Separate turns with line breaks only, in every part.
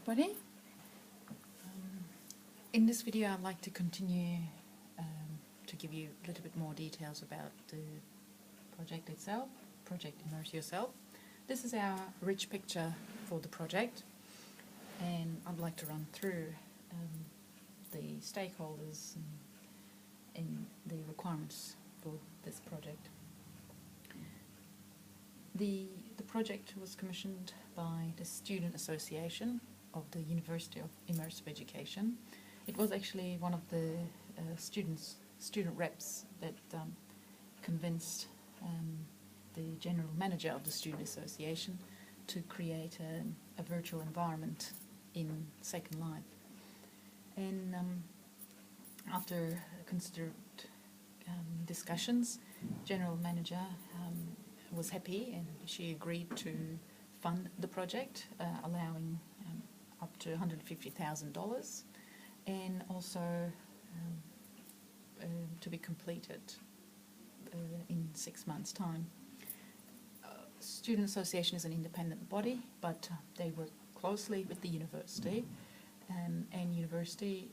everybody. In this video I'd like to continue to give you a little bit more details about the project itself, Project Immerse Yourself. This is our rich picture for the project, and I'd like to run through the stakeholders and the requirements for this project. The project was commissioned by the Student Association of the University of Immersive Education. It was actually one of the student reps that convinced the general manager of the Student Association to create a virtual environment in Second Life. And after considered discussions, general manager was happy, and she agreed to fund the project, allowing up to $150,000, and also to be completed in 6 months' time. Student Association is an independent body, but they work closely with the university, and university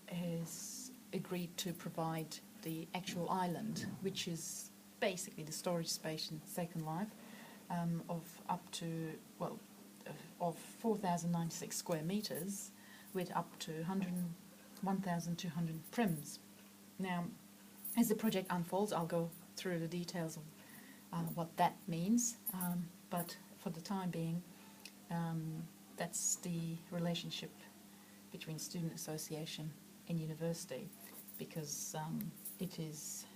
has agreed to provide the actual island, which is basically the storage space in Second Life, of up to, of 4,096 square meters with up to 1,200 prims. Now, as the project unfolds, I'll go through the details of what that means, but for the time being, that's the relationship between Student Association and university, because it is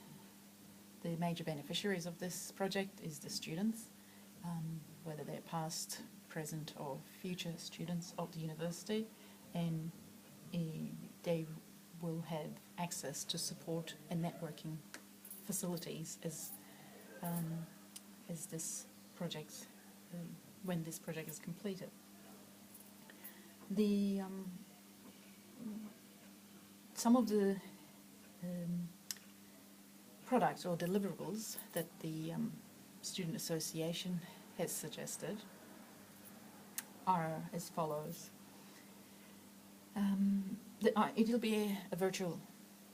the major beneficiaries of this project is the students, whether they're past, present or future students of the university, and they will have access to support and networking facilities as this project, when this project is completed. Some of the products or deliverables that the Student Association has suggested are as follows. It'll be a virtual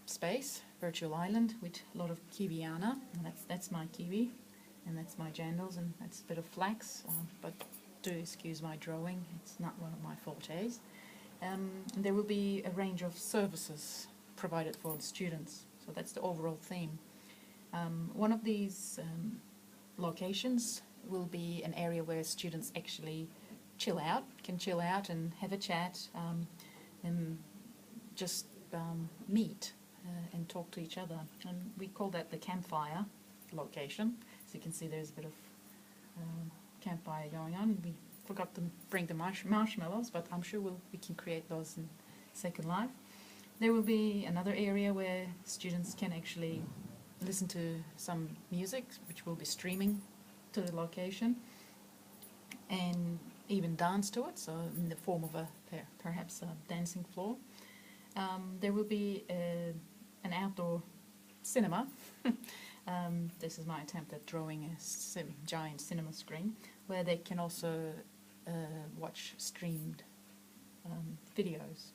space, virtual island with a lot of kiwiana, and that's my kiwi, and that's my jandals, and that's a bit of flax, but do excuse my drawing, it's not one of my fortes. There will be a range of services provided for the students, so that's the overall theme. One of these locations will be an area where students actually can chill out and have a chat, and just meet and talk to each other. And we call that the campfire location. As you can see, there's a bit of campfire going on. We forgot to bring the marshmallows, but I'm sure we can create those in Second Life. There will be another area where students can actually listen to some music, which will be streaming to the location, and even dance to it, so in the form of perhaps a dancing floor. There will be an outdoor cinema. This is my attempt at drawing a giant cinema screen, where they can also watch streamed videos.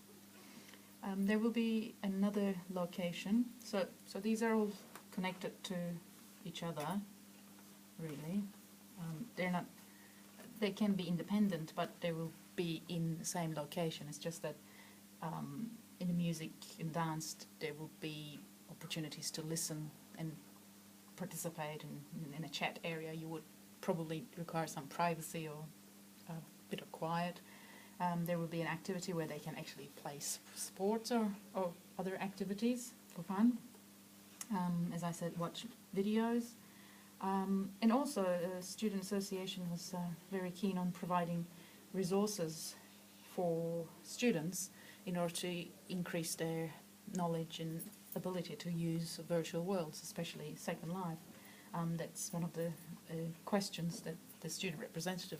There will be another location, so these are all connected to each other, really. They can be independent, but they will be in the same location. It's just that in the music and dance there will be opportunities to listen and participate in a chat area. You would probably require some privacy or a bit of quiet. There will be an activity where they can actually play sports or other activities for fun. As I said, watch videos. And also, the Student Association was very keen on providing resources for students in order to increase their knowledge and ability to use virtual worlds, especially Second Life. That's one of the questions that the student representative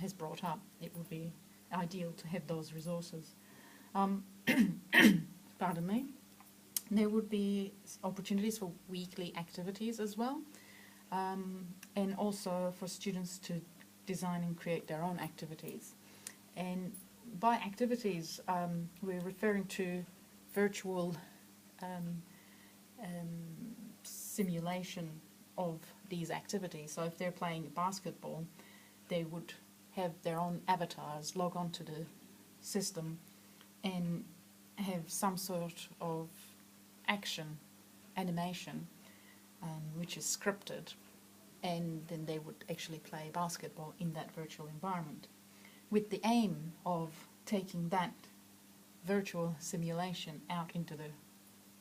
has brought up. It would be ideal to have those resources. Pardon me. There would be opportunities for weekly activities as well, and also for students to design and create their own activities. And by activities, we're referring to virtual um, simulation of these activities. So if they're playing basketball, they would have their own avatars, log on to the system and have some sort of action, animation, which is scripted, and then they would actually play basketball in that virtual environment, with the aim of taking that virtual simulation out into the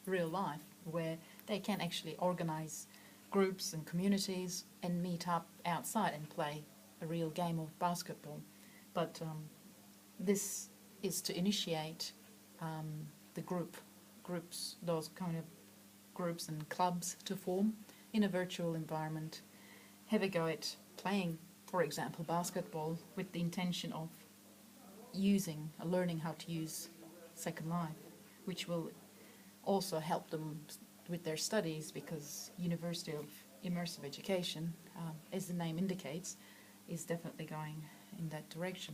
real life, where they can actually organize groups and communities and meet up outside and play a real game of basketball. But this is to initiate the groups, those kind of groups and clubs to form in a virtual environment, have a go at playing, for example, basketball, with the intention of learning how to use Second Life, which will also help them with their studies, because University of Immersive Education, as the name indicates, is definitely going in that direction,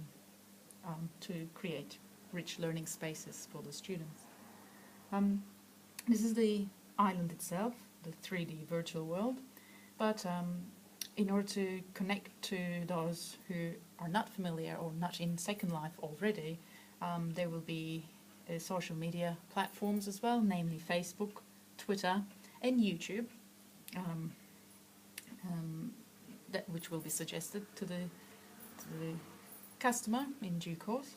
to create rich learning spaces for the students. This is the island itself, the 3D virtual world, but in order to connect to those who are not familiar or not in Second Life already, there will be social media platforms as well, namely Facebook, Twitter and YouTube, which will be suggested to the customer in due course,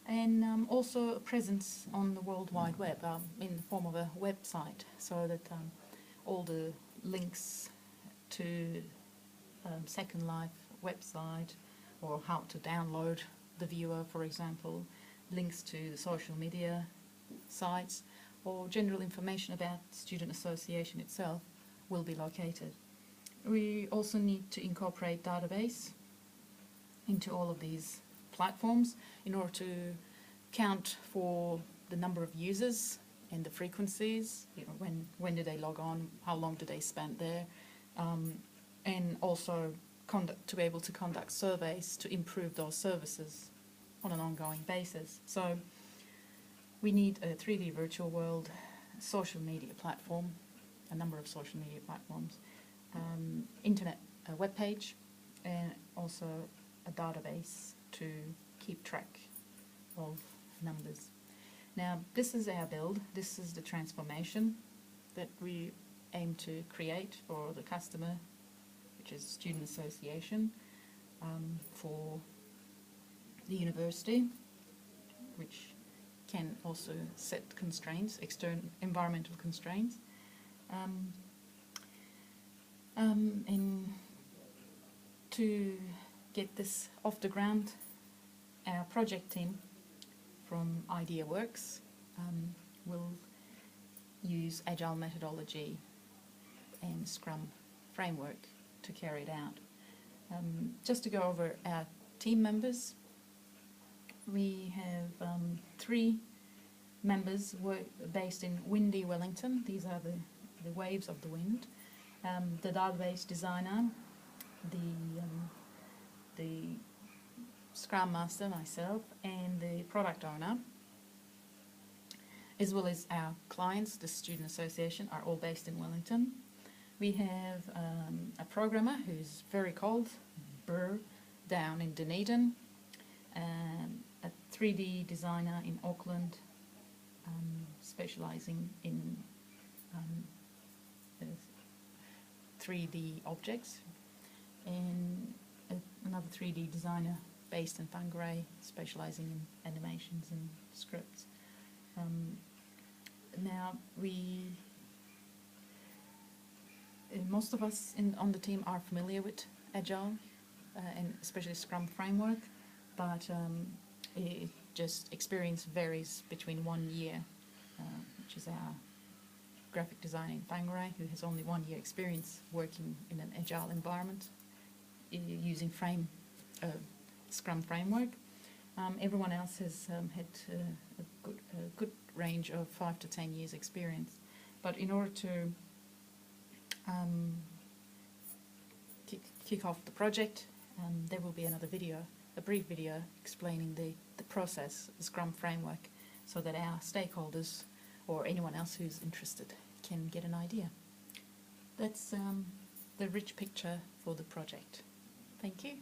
and also a presence on the World Wide Web in the form of a website, so that all the links to Second Life website, or how to download the viewer, for example, links to the social media sites, or general information about student association itself will be located. We also need to incorporate database into all of these platforms in order to count for the number of users and the frequencies, when do they log on, how long do they spend there, and also to be able to conduct surveys to improve those services on an ongoing basis. So we need a 3D virtual world, social media platform, a number of social media platforms, internet web page, and also a database to keep track of numbers. Now, this is our build. This is the transformation that we aim to create for the customer, which is Student Association, for the university, which can also set constraints, external environmental constraints. And to get this off the ground, our project team from IdeaWorks will use Agile methodology and Scrum framework to carry it out. Just to go over our team members, we have 3 members based in windy Wellington. These are the waves of the wind. The database designer, the Scrum Master, myself, and the product owner, as well as our clients, the Student Association, are all based in Wellington. We have a programmer who's very cold, Burr, down in Dunedin, a 3D designer in Auckland, specialising in 3D objects, and another 3D designer based in Whangarei, specialising in animations and scripts. Now, most of us on the team are familiar with Agile, and especially Scrum framework, but just experience varies between 1 year, which is our graphic designer in Whangarei, who has only 1 year experience working in an Agile environment using Scrum framework. Everyone else has had a good range of 5 to 10 years experience. But in order to kick off the project, there will be another video a brief video explaining the process, the Scrum framework, so that our stakeholders or anyone else who's interested can get an idea. That's the rich picture for the project. Thank you.